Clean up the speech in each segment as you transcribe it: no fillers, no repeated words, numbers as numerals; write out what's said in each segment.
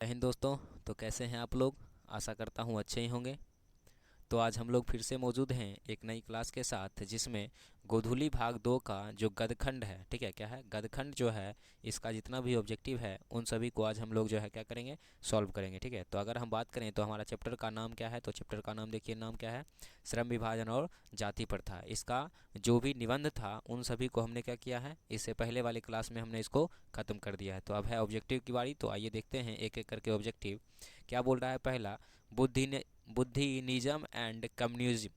जय हिंद दोस्तों। तो कैसे हैं आप लोग? आशा करता हूँ अच्छे ही होंगे। तो आज हम लोग फिर से मौजूद हैं एक नई क्लास के साथ, जिसमें गोधूली भाग 2 का जो गदखंड है, ठीक है, क्या है गदखंड जो है, इसका जितना भी ऑब्जेक्टिव है उन सभी को आज हम लोग जो है क्या करेंगे, सॉल्व करेंगे। ठीक है, तो अगर हम बात करें तो हमारा चैप्टर का नाम क्या है, तो चैप्टर का नाम देखिए, नाम क्या है, श्रम विभाजन और जाति प्रथा। इसका जो भी निबंध था उन सभी को हमने क्या किया है, इससे पहले वाली क्लास में हमने इसको ख़त्म कर दिया है। तो अब है ऑब्जेक्टिव की बारी। तो आइए देखते हैं एक एक करके ऑब्जेक्टिव क्या बोल रहा है। पहला, बुद्धि ने बुद्धिनिज्म एंड कम्युनिज्म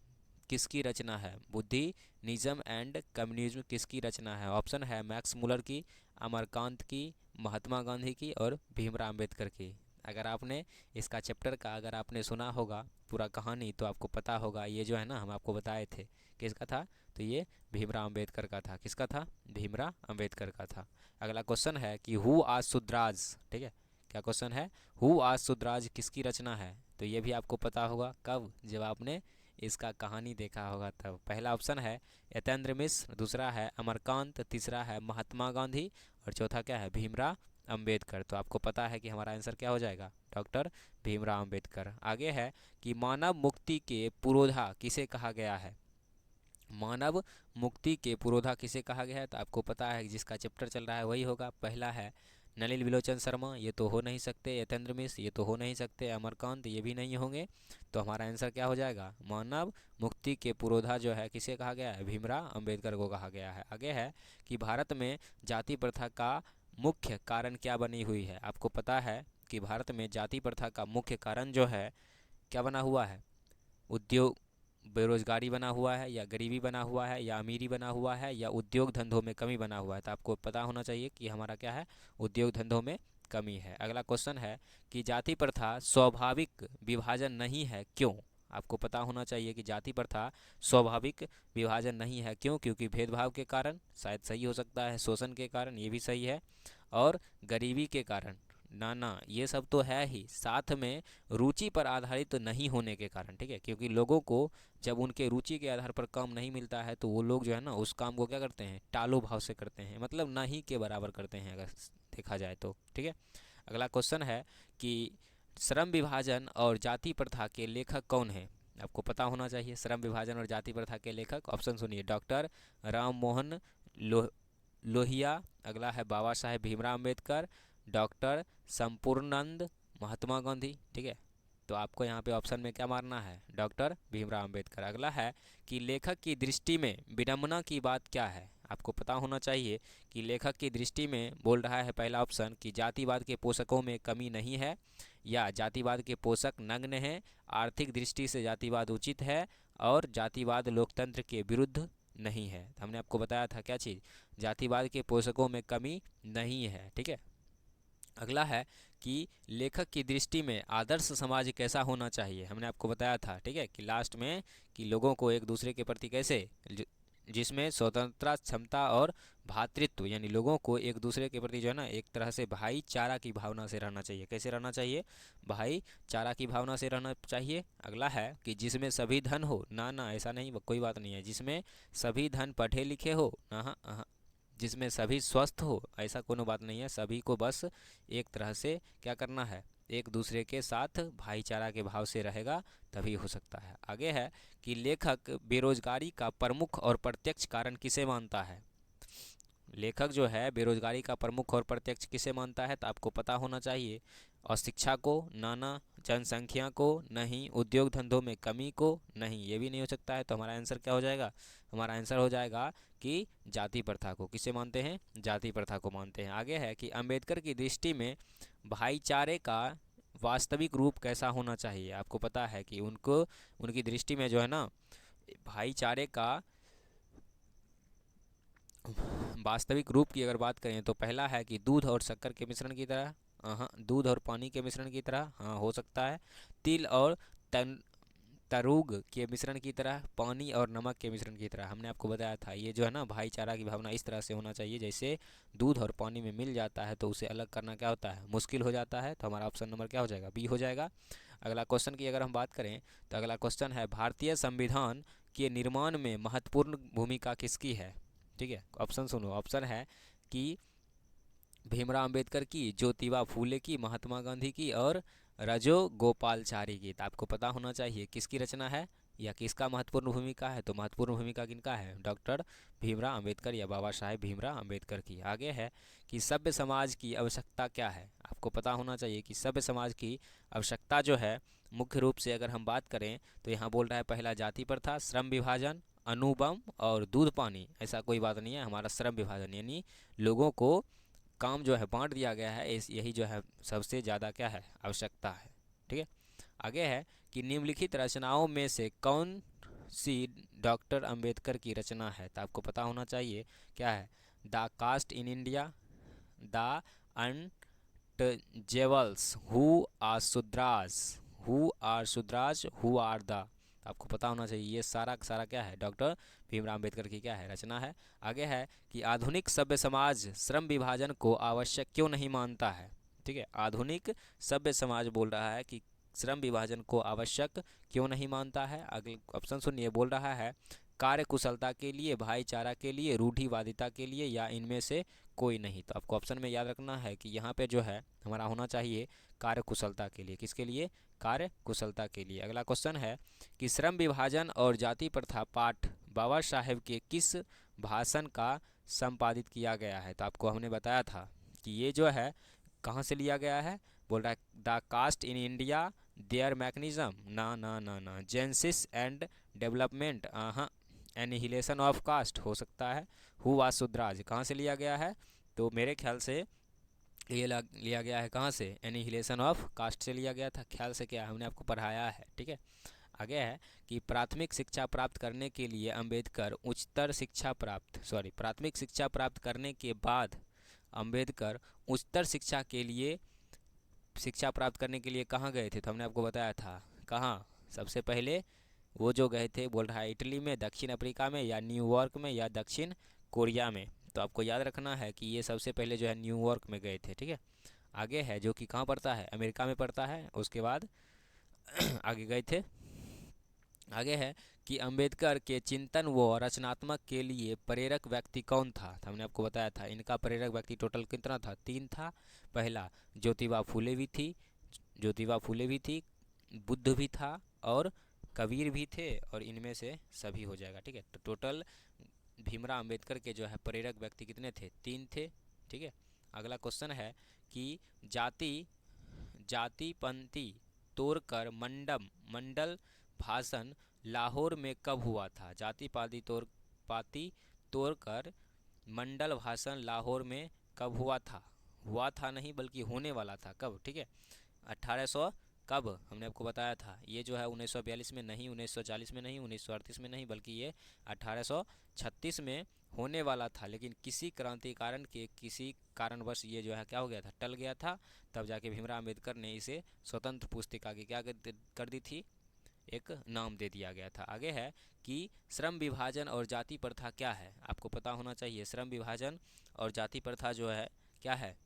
किसकी रचना है? बुद्धिनिज्म एंड कम्युनिज्म किसकी रचना है? ऑप्शन है मैक्स मुलर की, अमरकांत की, महात्मा गांधी की और भीमराव अम्बेडकर की। अगर आपने इसका चैप्टर का अगर आपने सुना होगा पूरा कहानी, तो आपको पता होगा ये जो है ना, हम आपको बताए थे किसका था। तो ये भीमराव अम्बेडकर का था। किसका था? भीमराव अम्बेडकर का था। अगला क्वेश्चन है कि हु आज सुद्राज, ठीक है, क्या क्वेश्चन है, हु आज सुद्राज किसकी रचना है? तो ये भी आपको पता होगा कब, जब आपने इसका कहानी देखा होगा तब। पहला ऑप्शन है यतेंद्र मिश्र, दूसरा है अमरकांत, तीसरा है महात्मा गांधी और चौथा क्या है, भीमराव अंबेडकर। तो आपको पता है कि हमारा आंसर क्या हो जाएगा, डॉक्टर भीमराव अंबेडकर। आगे है कि मानव मुक्ति के पुरोधा किसे कहा गया है? मानव मुक्ति के पुरोधा किसे कहा गया है? तो आपको पता है जिसका चैप्टर चल रहा है वही होगा। पहला है नलिन विलोचन शर्मा, ये तो हो नहीं सकते। यतेंद्र मिश्र, ये तो हो नहीं सकते। अमरकांत, ये भी नहीं होंगे। तो हमारा आंसर क्या हो जाएगा, मानव मुक्ति के पुरोधा जो है किसे कहा गया है, भीमराव अंबेडकर को कहा गया है। आगे है कि भारत में जाति प्रथा का मुख्य कारण क्या बनी हुई है? आपको पता है कि भारत में जाति प्रथा का मुख्य कारण जो है क्या बना हुआ है, उद्योग, बेरोजगारी बना हुआ है, या गरीबी बना हुआ है, या अमीरी बना हुआ है, या उद्योग धंधों में कमी बना हुआ है। तो आपको पता होना चाहिए कि हमारा क्या है, उद्योग धंधों में कमी है। अगला क्वेश्चन है कि जाति प्रथा स्वाभाविक विभाजन नहीं है, क्यों? आपको पता होना चाहिए कि जाति प्रथा स्वाभाविक विभाजन नहीं है, क्यों? क्योंकि भेदभाव के कारण, शायद सही हो सकता है, शोषण के कारण, ये भी सही है, और गरीबी के कारण, ना ना ये सब तो है ही, साथ में रुचि पर आधारित तो नहीं होने के कारण। ठीक है, क्योंकि लोगों को जब उनके रुचि के आधार पर काम नहीं मिलता है तो वो लोग जो है ना उस काम को क्या करते हैं, टालो भाव से करते हैं, मतलब ना ही के बराबर करते हैं अगर देखा जाए तो। ठीक है, अगला क्वेश्चन है कि श्रम विभाजन और जाति प्रथा के लेखक कौन है? आपको पता होना चाहिए श्रम विभाजन और जाति प्रथा के लेखक। ऑप्शन सुनिए, डॉक्टर राम मोहन लोहिया, अगला है बाबा साहेब भीमराव अम्बेडकर, डॉक्टर संपूर्णानंद महात्मा गांधी। ठीक है, तो आपको यहाँ पे ऑप्शन में क्या मारना है, डॉक्टर भीमराव अम्बेडकर। अगला है कि लेखक की दृष्टि में विडंबना की बात क्या है? आपको पता होना चाहिए कि लेखक की दृष्टि में बोल रहा है, पहला ऑप्शन कि जातिवाद के पोषकों में कमी नहीं है, या जातिवाद के पोषक नग्न हैं, आर्थिक दृष्टि से जातिवाद उचित है, और जातिवाद लोकतंत्र के विरुद्ध नहीं है। हमने आपको बताया था क्या चीज़, जातिवाद के पोषकों में कमी नहीं है। ठीक है, अगला है कि लेखक की दृष्टि में आदर्श समाज कैसा होना चाहिए? हमने आपको बताया था, ठीक है, कि लास्ट में कि लोगों को एक दूसरे के प्रति कैसे, जिसमें स्वतंत्रता, क्षमता और भ्रातृत्व, यानी लोगों को एक दूसरे के प्रति जो है ना एक तरह से भाईचारा की भावना से रहना चाहिए। कैसे रहना चाहिए, भाईचारा की भावना से रहना चाहिए। अगला है कि जिसमें सभी धन हो, ना ना ऐसा नहीं, कोई बात नहीं है, जिसमें सभी धन पढ़े लिखे हो, ना, जिसमें सभी स्वस्थ हो, ऐसा कोनो बात नहीं है, सभी को बस एक तरह से क्या करना है, एक दूसरे के साथ भाईचारा के भाव से रहेगा तभी हो सकता है। आगे है कि लेखक बेरोजगारी का प्रमुख और प्रत्यक्ष कारण किसे मानता है? लेखक जो है बेरोजगारी का प्रमुख और प्रत्यक्ष किसे मानता है? तो आपको पता होना चाहिए, अशिक्षा को, नाना, जनसंख्या को नहीं, उद्योग धंधों में कमी को नहीं, ये भी नहीं हो सकता है। तो हमारा आंसर क्या हो जाएगा, हमारा आंसर हो जाएगा कि जाति प्रथा को। किसे मानते हैं? जाति प्रथा को मानते हैं। आगे है कि अंबेडकर की दृष्टि में भाईचारे का वास्तविक रूप कैसा होना चाहिए? आपको पता है कि उनको, उनकी दृष्टि में जो है ना भाईचारे का वास्तविक रूप की अगर बात करें तो पहला है कि दूध और शक्कर के मिश्रण की तरह, हाँ, दूध और पानी के मिश्रण की तरह, हाँ हो सकता है। तिल और तन तरूग के मिश्रण की तरह, पानी और नमक के मिश्रण की तरह। हमने आपको बताया था ये जो है ना भाईचारा की भावना इस तरह से होना चाहिए, जैसे दूध और पानी में मिल जाता है तो उसे अलग करना क्या होता है, मुश्किल हो जाता है। तो हमारा ऑप्शन नंबर क्या हो जाएगा, बी हो जाएगा। अगला क्वेश्चन की अगर हम बात करें तो अगला क्वेश्चन है भारतीय संविधान के निर्माण में महत्वपूर्ण भूमिका किसकी है? ठीक है, ऑप्शन सुनो, ऑप्शन है कि भीमराव अंबेडकर की, ज्योतिबा फूले की, महात्मा गांधी की और रजो गोपालचारी की। तो आपको पता होना चाहिए किसकी रचना है या किसका महत्वपूर्ण भूमिका है। तो महत्वपूर्ण भूमिका किनका है? डॉक्टर भीमराव अंबेडकर या बाबा साहेब भीमराव अंबेडकर की। आगे है कि सभ्य समाज की आवश्यकता क्या है। आपको पता होना चाहिए कि सभ्य समाज की आवश्यकता जो है, मुख्य रूप से अगर हम बात करें तो यहाँ बोल रहा है पहला जाति प्रथा, श्रम विभाजन, अनुबंध और दूध पानी। ऐसा कोई बात नहीं है, हमारा श्रम विभाजन यानी लोगों को काम जो है बांट दिया गया है, इस यही जो है सबसे ज़्यादा क्या है? आवश्यकता है। ठीक है। आगे है कि निम्नलिखित रचनाओं में से कौन सी डॉक्टर अंबेडकर की रचना है। तो आपको पता होना चाहिए क्या है? The caste in India, the untouchables, who are Shudras, who are the. आपको पता होना चाहिए ये सारा का सारा क्या है? डॉक्टर भीमराव अंबेडकर की क्या है? रचना है। आगे है कि आधुनिक सभ्य समाज श्रम विभाजन को आवश्यक क्यों नहीं मानता है। ठीक है, आधुनिक सभ्य समाज बोल रहा है कि श्रम विभाजन को आवश्यक क्यों नहीं मानता है। अगले ऑप्शन सुनिए, बोल रहा है कार्य कुशलता के लिए, भाईचारा के लिए, रूढ़िवादिता के लिए या इनमें से कोई नहीं। तो आपको ऑप्शन में याद रखना है कि यहाँ पे जो है हमारा होना चाहिए कार्य कुशलता के लिए। किसके लिए? कार्य कुशलता के लिए। अगला क्वेश्चन है कि श्रम विभाजन और जाति प्रथा पाठ बाबा साहेब के किस भाषण का संपादित किया गया है। तो आपको हमने बताया था कि ये जो है कहाँ से लिया गया है। बोल रहा है the caste in India, their mechanism, ना ना ना ना, जेनेसिस एंड डेवलपमेंट, हाँ, एनिहिलेशन ऑफ कास्ट हो सकता है, हु वाज शूद्राज, कहाँ से लिया गया है। तो मेरे ख्याल से ये लिया गया है कहाँ से? एनिहिलेशन ऑफ कास्ट से लिया गया था। ख्याल से क्या, हमने आपको पढ़ाया है। ठीक है। आगे है कि प्राथमिक शिक्षा प्राप्त करने के लिए अंबेडकर प्राथमिक शिक्षा प्राप्त करने के बाद अंबेडकर उच्चतर शिक्षा प्राप्त करने के लिए कहाँ गए थे। तो हमने आपको बताया था कहाँ सबसे पहले वो जो गए थे, बोल रहा है इटली में, दक्षिण अफ्रीका में या न्यूयॉर्क में या दक्षिण कोरिया में। तो आपको याद रखना है कि ये सबसे पहले जो है न्यूयॉर्क में गए थे। ठीक है। आगे है जो कि कहाँ पड़ता है? अमेरिका में पड़ता है। उसके बाद आगे गए थे। आगे है कि अंबेडकर के चिंतन व रचनात्मक के लिए प्रेरक व्यक्ति कौन था। तो हमने आपको बताया था इनका प्रेरक व्यक्ति टोटल कितना था? 3 था। पहला ज्योतिबा फूले भी थी, बुद्ध भी था और कबीर भी थे, और इनमें से सभी हो जाएगा। ठीक है। तो टोटल भीमराव अंबेडकर के जो है प्रेरक व्यक्ति कितने थे? 3 थे। ठीक है। अगला क्वेश्चन है कि जाति जाति पंथी तोड़कर मंडल भाषण लाहौर में कब हुआ था। जाति पाति तोड़कर मंडल भाषण लाहौर में कब हुआ था? हुआ था नहीं बल्कि होने वाला था। कब? ठीक है। 1800 कब? हमने आपको बताया था ये जो है 1942 में नहीं, 1940 में नहीं, 1938 में नहीं, बल्कि ये 1836 में होने वाला था। लेकिन किसी कारणवश ये जो है क्या हो गया था? टल गया था। तब जाके भीमराव अम्बेडकर ने इसे स्वतंत्र पुस्तिका की क्या कर दी थी? एक नाम दे दिया गया था। आगे है कि श्रम विभाजन और जाति प्रथा क्या है। आपको पता होना चाहिए श्रम विभाजन और जाति प्रथा जो है क्या है?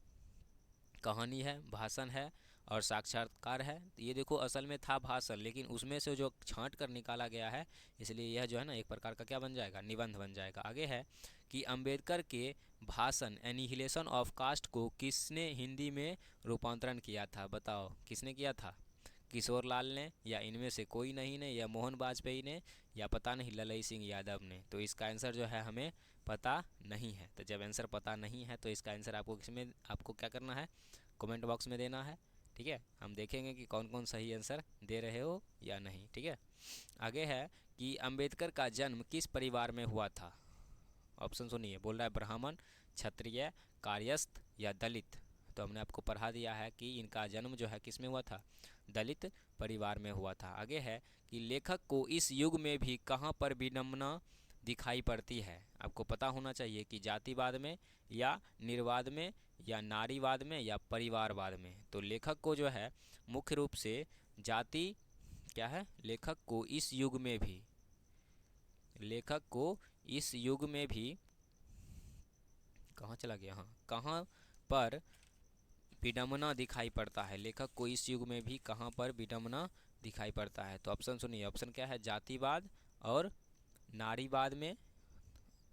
कहानी है, भाषण है और साक्षात्कार है। ये देखो असल में था भाषण, लेकिन उसमें से जो छांट कर निकाला गया है, इसलिए यह जो है ना एक प्रकार का क्या बन जाएगा? निबंध बन जाएगा। आगे है कि अंबेडकर के भाषण एनिहिलेशन ऑफ कास्ट को किसने हिंदी में रूपांतरण किया था। बताओ किसने किया था? किशोर लाल ने, या इनमें से कोई नहीं ने, या मोहन वाजपेयी ने, या पता नहीं ललई सिंह यादव ने। तो इसका आंसर जो है हमें पता नहीं है। तो जब आंसर पता नहीं है तो इसका आंसर आपको क्या करना है? कमेंट बॉक्स में देना है। ठीक है। हम देखेंगे कि कौन कौन सही आंसर दे रहे हो या नहीं। ठीक है। आगे है कि अंबेडकर का जन्म किस परिवार में हुआ था। ऑप्शन सुनिए, बोल रहा है ब्राह्मण, क्षत्रिय, कायस्थ या दलित। तो हमने आपको पढ़ा दिया है कि इनका जन्म जो है किस में हुआ था? दलित परिवार में हुआ था। आगे है कि लेखक को इस युग में भी कहाँ पर विडंबना दिखाई पड़ती है। आपको पता होना चाहिए कि जातिवाद में या निर्वाद में या नारीवाद में या परिवारवाद में। तो लेखक को जो है मुख्य रूप से जाति क्या है? लेखक को इस युग में भी कहाँ चला गया? हाँ, कहाँ पर विडंबना दिखाई पड़ता है। लेखक को इस युग में भी कहाँ पर विडंबना दिखाई पड़ता है। तो ऑप्शन सुनिए, ऑप्शन क्या है? जातिवाद और नारीवाद में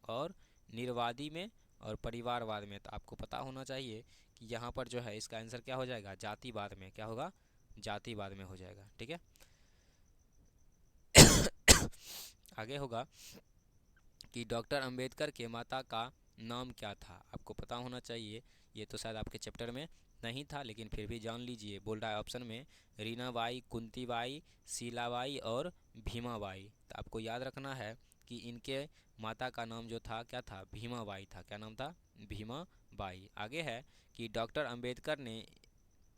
और निर्वादी में और परिवारवाद में। तो आपको पता होना चाहिए यहाँ पर जो है इसका आंसर क्या हो जाएगा, जातिवाद में क्या होगा, जातिवाद में हो जाएगा। ठीक है, आगे होगा कि डॉक्टर अंबेडकर के माता का नाम क्या था। आपको पता होना चाहिए, ये तो शायद आपके चैप्टर में नहीं था लेकिन फिर भी जान लीजिए। बोल रहा है ऑप्शन में रीनाबाई, कुंतीबाई, शीलाबाई और भीमाबाई। तो आपको याद रखना है कि इनके माता का नाम जो था क्या था, भीमाबाई था। क्या नाम था, भीमाबाई। आगे है कि डॉक्टर अंबेडकर ने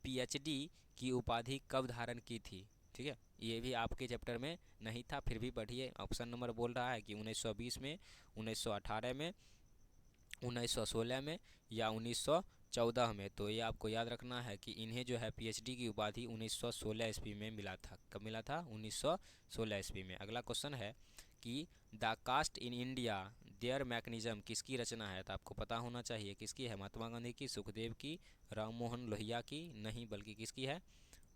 पीएचडी की उपाधि कब धारण की थी। ठीक है, ये भी आपके चैप्टर में नहीं था, फिर भी पढ़िए। ऑप्शन नंबर बोल रहा है कि 1920 में, 1918 में, 1916 में या 1914 में। तो ये आपको याद रखना है कि इन्हें जो है पीएचडी की उपाधि 1916 ईस्वी में मिला था। कब मिला था, 1916 ईस्वी में। अगला क्वेश्चन है कि the caste in India their mechanism किसकी रचना है। तो आपको पता होना चाहिए किसकी है, महात्मा गांधी की, सुखदेव की, राम मोहन लोहिया की, नहीं बल्कि किसकी है,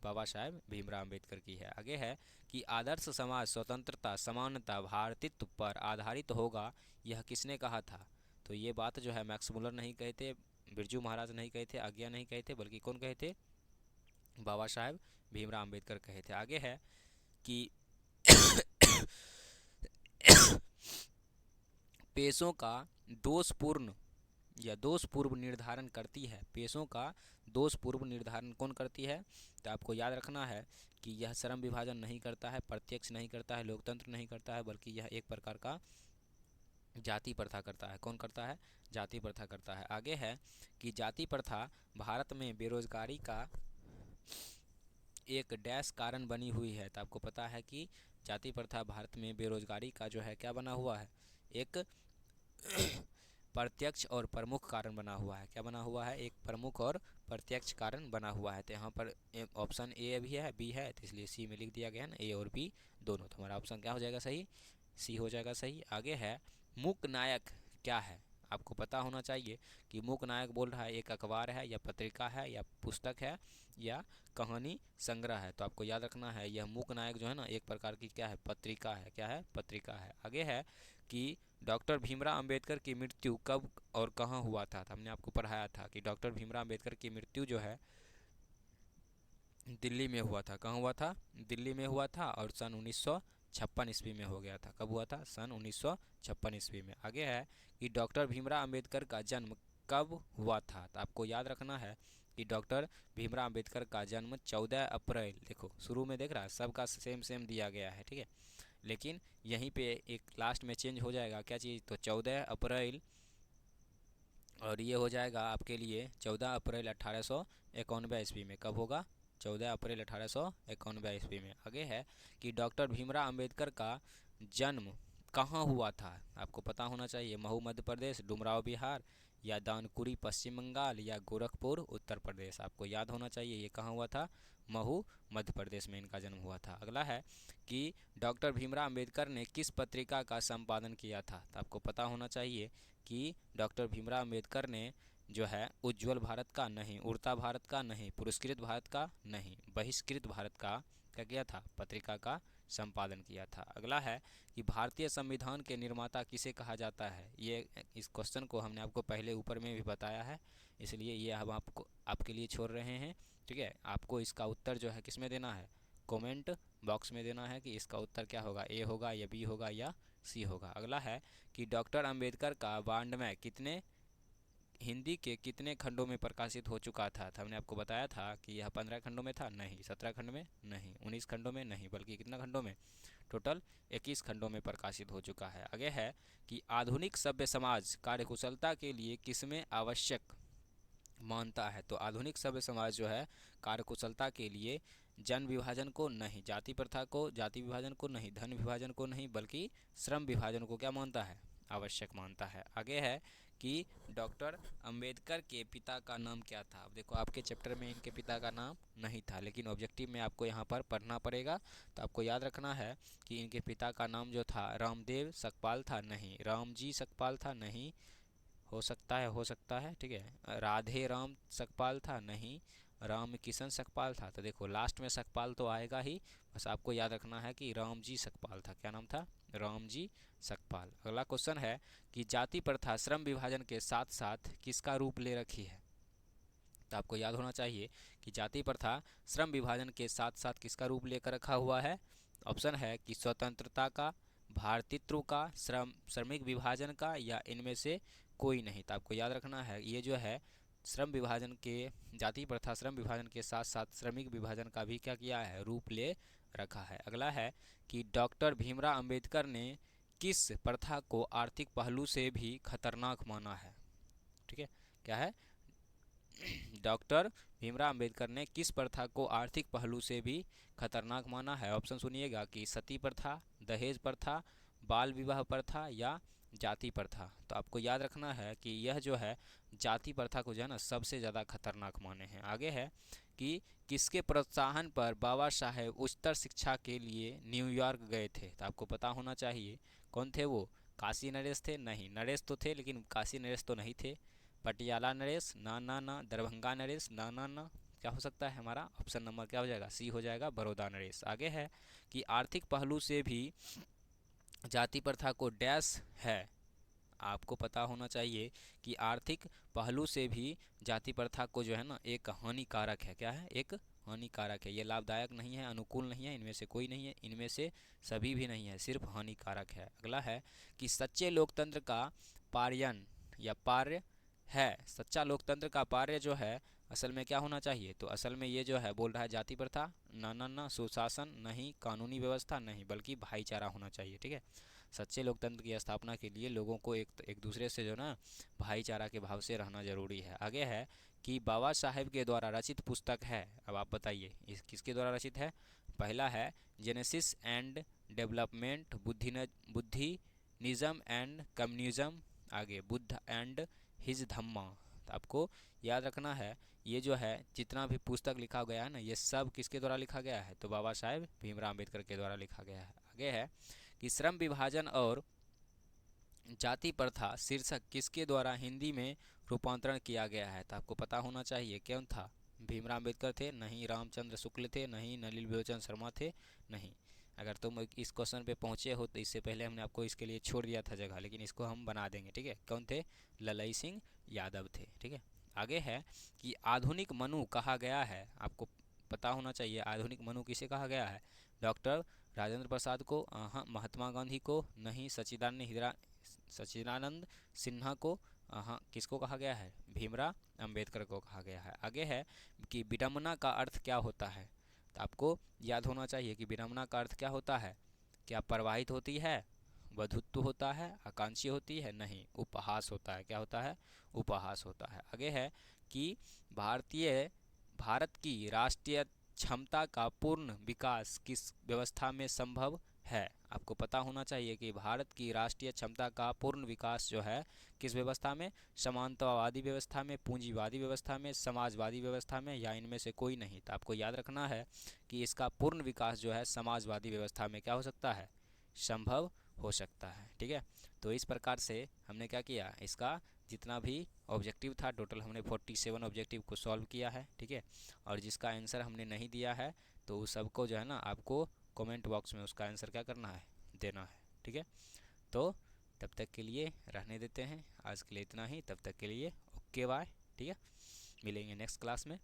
बाबा साहेब भीमराव अम्बेडकर की है। आगे है कि आदर्श समाज स्वतंत्रता, समानता, भारतीत्व पर आधारित होगा, यह किसने कहा था। तो ये बात जो है मैक्स मुलर नहीं कहे थे, बिरजू महाराज नहीं कहे थे, आज्ञा नहीं कहे थे, बल्कि कौन कहे थे, बाबा साहेब भीमराव अम्बेडकर कहे थे। आगे है कि पेशों का दोषपूर्ण या दोष पूर्व निर्धारण करती है। पेशों का दोष पूर्व निर्धारण कौन करती है। तो आपको याद रखना है कि यह श्रम विभाजन नहीं करता है, प्रत्यक्ष नहीं करता है, लोकतंत्र नहीं करता है, बल्कि यह एक प्रकार का जाति प्रथा करता है। कौन करता है, जाति प्रथा करता है। आगे है कि जाति प्रथा भारत में बेरोजगारी का एक डैश कारण बनी हुई है। तो आपको पता है कि जाति प्रथा भारत में बेरोजगारी का जो है क्या बना हुआ है, एक प्रत्यक्ष और प्रमुख कारण बना हुआ है। क्या बना हुआ है, एक प्रमुख और प्रत्यक्ष कारण बना हुआ है। तो यहाँ पर ऑप्शन ए भी है, बी है, तो इसलिए सी में लिख दिया गया है ना, ए और बी दोनों। तो हमारा ऑप्शन क्या हो जाएगा सही, सी हो जाएगा सही। आगे है मूक नायक क्या है। आपको पता होना चाहिए कि मूक नायक बोल रहा है एक अखबार है या पत्रिका है या पुस्तक है या कहानी संग्रह है। तो आपको याद रखना है यह मूक नायक जो है ना एक प्रकार की क्या है, पत्रिका है। क्या है, पत्रिका है। आगे है कि डॉक्टर भीमराव अंबेडकर की मृत्यु कब और कहाँ हुआ था। तो हमने आपको पढ़ाया था कि डॉक्टर भीमराव अंबेडकर की मृत्यु जो है दिल्ली में हुआ था। कहाँ हुआ था, दिल्ली में हुआ था, और सन 1956 ईस्वी में हो गया था। कब हुआ था, सन 1956 ईस्वी में। आगे है कि डॉक्टर भीमराव अंबेडकर का जन्म कब हुआ था। तो आपको याद रखना है कि डॉक्टर भीमराव अंबेडकर का जन्म 14 अप्रैल, देखो शुरू में देख रहा है सबका सेम सेम दिया गया है, ठीक है, लेकिन यहीं पे एक लास्ट में चेंज हो जाएगा क्या चीज़, तो 14 अप्रैल, और ये हो जाएगा आपके लिए 14 अप्रैल 1891 ईस्वी में। कब होगा, 14 अप्रैल 1891 ईस्वी में। आगे है कि डॉक्टर भीमराव अंबेडकर का जन्म कहाँ हुआ था। आपको पता होना चाहिए, महू मध्य प्रदेश, डुमराव बिहार, या दानकुरी पश्चिम बंगाल, या गोरखपुर उत्तर प्रदेश। आपको याद होना चाहिए ये कहाँ हुआ था, महू मध्य प्रदेश में इनका जन्म हुआ था। अगला है कि डॉक्टर भीमराव अंबेडकर ने किस पत्रिका का संपादन किया था। तो आपको पता होना चाहिए कि डॉक्टर भीमराव अंबेडकर ने जो है उज्ज्वल भारत का नहीं, उड़ता भारत का नहीं, पुरस्कृत भारत का नहीं, बहिष्कृत भारत का क्या किया था, पत्रिका का संपादन किया था। अगला है कि भारतीय संविधान के निर्माता किसे कहा जाता है। ये इस क्वेश्चन को हमने आपको पहले ऊपर में भी बताया है, इसलिए ये हम आपको आपके लिए छोड़ रहे हैं। ठीक है, आपको इसका उत्तर जो है किस में देना है, कमेंट बॉक्स में देना है कि इसका उत्तर क्या होगा, ए होगा या बी होगा या सी होगा। अगला है कि डॉक्टर अंबेडकर का वाङ्मय कितने हिंदी के कितने खंडों में प्रकाशित हो चुका था। तो हमने आपको बताया था कि यह 15 खंडों में था, नहीं, 17 खंड में नहीं, 19 खंडों में नहीं, बल्कि कितना खंडों में, टोटल 21 खंडों में प्रकाशित हो चुका है। आगे है कि आधुनिक सभ्य समाज कार्यकुशलता के लिए किसमें आवश्यक मानता है। तो आधुनिक सभ्य समाज जो है कार्यकुशलता के लिए जन विभाजन को नहीं, जाति प्रथा को, जाति विभाजन को नहीं, धन विभाजन को नहीं, बल्कि श्रम विभाजन को क्या मानता है, आवश्यक मानता है। आगे है कि डॉक्टर अंबेडकर के पिता का नाम क्या था। अब देखो आपके चैप्टर में इनके पिता का नाम नहीं था, लेकिन ऑब्जेक्टिव में आपको यहाँ पर पढ़ना पड़ेगा। तो आपको याद रखना है कि इनके पिता का नाम जो था रामदेव सकपाल था, नहीं, रामजी सकपाल था, नहीं, हो सकता है, ठीक है, राधे राम सकपाल था, नहीं, राम किशन सकपाल था। तो देखो लास्ट में सकपाल तो आएगा ही, बस आपको याद रखना है कि रामजी सकपाल था। क्या नाम था, रामजी सकपाल। अगला क्वेश्चन है कि जाति प्रथा श्रम विभाजन के साथ साथ किसका रूप ले रखी है। तो आपको याद होना चाहिए कि जाति प्रथा श्रम विभाजन के साथ साथ किसका रूप लेकर रखा हुआ है। ऑप्शन है कि स्वतंत्रता का, भारतीत्व का, श्रमिक विभाजन का, या इनमें से कोई नहीं। तो आपको याद रखना है ये जो है श्रम विभाजन के, जाति प्रथा श्रम विभाजन के साथ साथ श्रमिक विभाजन का भी क्या किया है, रूप ले रखा है। अगला है कि डॉक्टर भीमराव अंबेडकर ने किस प्रथा को आर्थिक पहलू से भी खतरनाक माना है। ठीक है, क्या है, डॉक्टर भीमराव अंबेडकर ने किस प्रथा को आर्थिक पहलू से भी खतरनाक माना है। ऑप्शन सुनिएगा कि सती प्रथा, दहेज प्रथा, बाल विवाह प्रथा, या जाति प्रथा। तो आपको याद रखना है कि यह जो है जाति प्रथा को जो है ना सबसे ज़्यादा खतरनाक माने हैं। आगे है कि किसके प्रोत्साहन पर बाबा साहेब उच्चतर शिक्षा के लिए न्यूयॉर्क गए थे। तो आपको पता होना चाहिए कौन थे वो। काशी नरेश थे? नहीं, नरेश तो थे लेकिन काशी नरेश तो नहीं थे। पटियाला नरेश? ना ना ना। दरभंगा नरेश? ना ना ना। क्या हो सकता है हमारा ऑप्शन नंबर क्या हो जाएगा, सी हो जाएगा, बड़ौदा नरेश। आगे है कि आर्थिक पहलू से भी जाति प्रथा को डैश है। आपको पता होना चाहिए कि आर्थिक पहलू से भी जाति प्रथा को जो है ना एक हानिकारक है। क्या है, एक हानिकारक है। ये लाभदायक नहीं है, अनुकूल नहीं है, इनमें से कोई नहीं है, इनमें से सभी भी नहीं है, सिर्फ हानिकारक है। अगला है कि सच्चे लोकतंत्र का पार्यन या पार्य है। सच्चा लोकतंत्र का पार्य जो है असल में क्या होना चाहिए, तो असल में ये जो है बोल रहा है जाति प्रथा, ना ना ना। सुशासन नहीं, कानूनी व्यवस्था नहीं, बल्कि भाईचारा होना चाहिए। ठीक है, सच्चे लोकतंत्र की स्थापना के लिए लोगों को एक दूसरे से जो ना भाईचारा के भाव से रहना जरूरी है। आगे है कि बाबा साहेब के द्वारा रचित पुस्तक है। अब आप बताइए इस किसके द्वारा रचित है। पहला है genesis and development, Buddhism and communism, आगे बुद्ध एंड हिज धम्मा। तो आपको याद रखना है ये जो है जितना भी पुस्तक लिखा गया है ना ये सब किसके द्वारा लिखा गया है, तो बाबा साहेब भीमराव अम्बेडकर के द्वारा लिखा गया है। आगे है कि श्रम विभाजन और जाति प्रथा शीर्षक किसके द्वारा हिंदी में रूपांतरण किया गया है। तो आपको पता होना चाहिए कौन था, भीमराव अम्बेडकर थे? नहीं। रामचंद्र शुक्ल थे? नहीं। नलिनी विलोचन शर्मा थे? नहीं। अगर तुम इस क्वेश्चन पे पहुंचे हो तो इससे पहले हमने आपको इसके लिए छोड़ दिया था जगह, लेकिन इसको हम बना देंगे। ठीक है, कौन थे, ललई सिंह यादव थे। ठीक है, आगे है कि आधुनिक मनु कहा गया है। आपको पता होना चाहिए आधुनिक मनु किसे कहा गया है, डॉक्टर राजेंद्र प्रसाद को? हाँ। महात्मा गांधी को? नहीं। सच्चिदानंद सिन्हा को? हाँ। किसको कहा गया है, भीमराव अंबेडकर को कहा गया है। आगे है कि विडंबना का अर्थ क्या होता है। तो आपको याद होना चाहिए कि विडंबना का अर्थ क्या होता है, क्या प्रवाहित होती है, वधुत्व होता है, आकांक्षी होती है? नहीं, उपहास होता है। क्या होता है, उपहास होता है। आगे है कि भारत की राष्ट्रीय क्षमता का पूर्ण विकास किस व्यवस्था में संभव है। आपको पता होना चाहिए कि भारत की राष्ट्रीय क्षमता का पूर्ण विकास जो है किस व्यवस्था में, समानतावादी व्यवस्था में, पूंजीवादी व्यवस्था में, समाजवादी व्यवस्था में, या इनमें से कोई नहीं। तो आपको याद रखना है कि इसका पूर्ण विकास जो है समाजवादी व्यवस्था में क्या हो सकता है, संभव हो सकता है। ठीक है, तो इस प्रकार से हमने क्या किया, इसका जितना भी ऑब्जेक्टिव था टोटल हमने 47 ऑब्जेक्टिव को सॉल्व किया है। ठीक है, और जिसका आंसर हमने नहीं दिया है तो उस सबको जो है ना आपको कमेंट बॉक्स में उसका आंसर क्या करना है, देना है। ठीक है, तो तब तक के लिए रहने देते हैं, आज के लिए इतना ही। तब तक के लिए ओके बाय। ठीक है, मिलेंगे नेक्स्ट क्लास में।